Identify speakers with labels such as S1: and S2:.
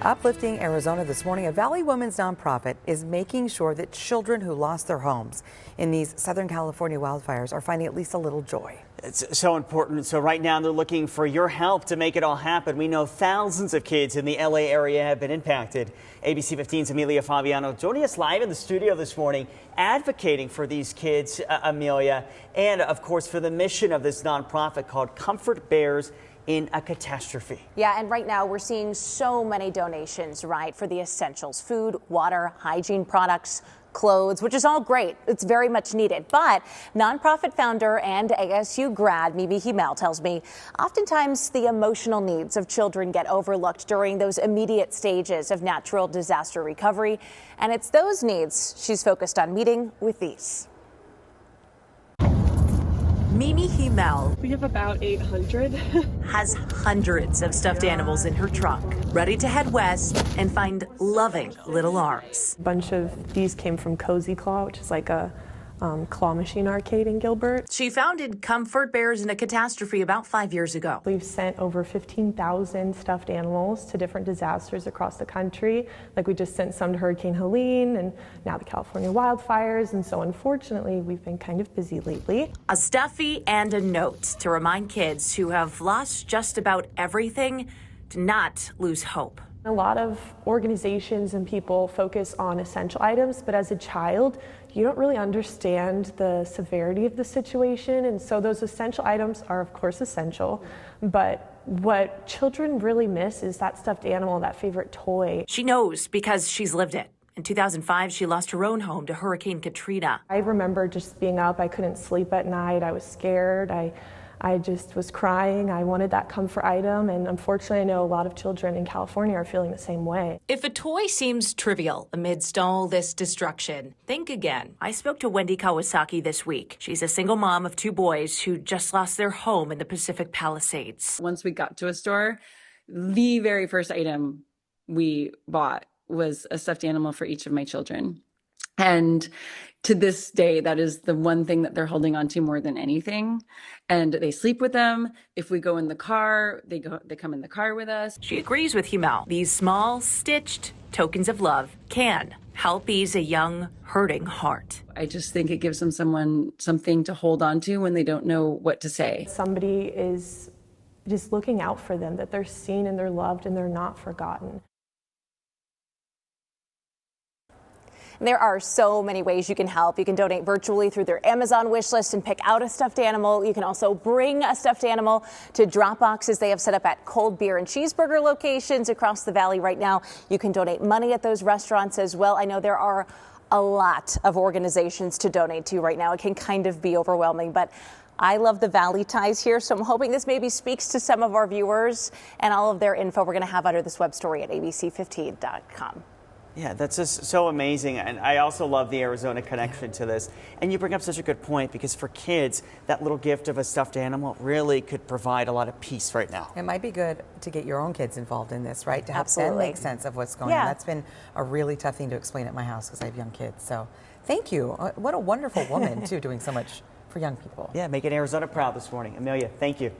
S1: Uplifting Arizona this morning, a Valley Women's nonprofit is making sure that children who lost their homes in these Southern California wildfires are finding at least a little joy.
S2: It's so important. So right now they're looking for your help to make it all happen. We know thousands of kids in the LA area have been impacted. ABC 15's Amelia Fabiano joining us live in the studio this morning, advocating for these kids, Amelia, and of course for the mission of this nonprofit called Comfort Bears in a Catastrophe.
S3: Yeah, and right now we're seeing so many donations, right, for the essentials: food, water, hygiene products, clothes, which is all great. It's very much needed. But nonprofit founder and ASU grad Mimi Himel tells me oftentimes the emotional needs of children get overlooked during those immediate stages of natural disaster recovery. And it's those needs she's focused on meeting with these. Mimi Himel.
S4: We have about 800.
S3: Has hundreds of stuffed animals in her trunk, ready to head west and find loving little arms.
S4: A bunch of these came from Cozy Claw, which is like a claw machine arcade in Gilbert.
S3: She founded Comfort Bears in a Catastrophe about 5 years ago.
S4: We've sent over 15,000 stuffed animals to different disasters across the country. Like we just sent some to Hurricane Helene and now the California wildfires. And so unfortunately, we've been kind of busy lately.
S3: A stuffy and a note to remind kids who have lost just about everything to not lose hope.
S4: A lot of organizations and people focus on essential items, but as a child, you don't really understand the severity of the situation. And so those essential items are, of course, essential. But what children really miss is that stuffed animal, that favorite toy.
S3: She knows because she's lived it. In 2005, she lost her own home to Hurricane Katrina.
S4: I remember just being up. I couldn't sleep at night. I was scared. I just was crying. I wanted that comfort item, and unfortunately I know a lot of children in California are feeling the same way.
S3: If a toy seems trivial amidst all this destruction, think again. I spoke to Wendy Kawasaki this week. She's a single mom of 2 boys who just lost their home in the Pacific Palisades.
S5: Once we got to a store, the very first item we bought was a stuffed animal for each of my children. And to this day, that is the one thing that they're holding on to more than anything. And they sleep with them. If we go in the car, they come in the car with us.
S3: She agrees with Himel. These small, stitched tokens of love can help ease a young, hurting heart.
S5: I just think it gives them something to hold on to when they don't know what to say.
S4: Somebody is just looking out for them, that they're seen and they're loved and they're not forgotten.
S3: There are so many ways you can help. You can donate virtually through their Amazon wish list and pick out a stuffed animal. You can also bring a stuffed animal to drop boxes they have set up at cold beer and cheeseburger locations across the valley right now. You can donate money at those restaurants as well. I know there are a lot of organizations to donate to right now. It can kind of be overwhelming, but I love the Valley ties here, so I'm hoping this maybe speaks to some of our viewers, and all of their info we're going to have under this web story at abc15.com.
S2: Yeah, that's just so amazing. And I also love the Arizona connection to this. And you bring up such a good point, because for kids, that little gift of a stuffed animal really could provide a lot of peace right now.
S1: It might be good to get your own kids involved in this, right? To help them
S3: Absolutely.
S1: make sense of what's going on. That's been a really tough thing to explain at my house because I have young kids. So thank you. What a wonderful woman, too, doing so much for young people.
S2: Yeah, making Arizona proud this morning. Amelia, thank you.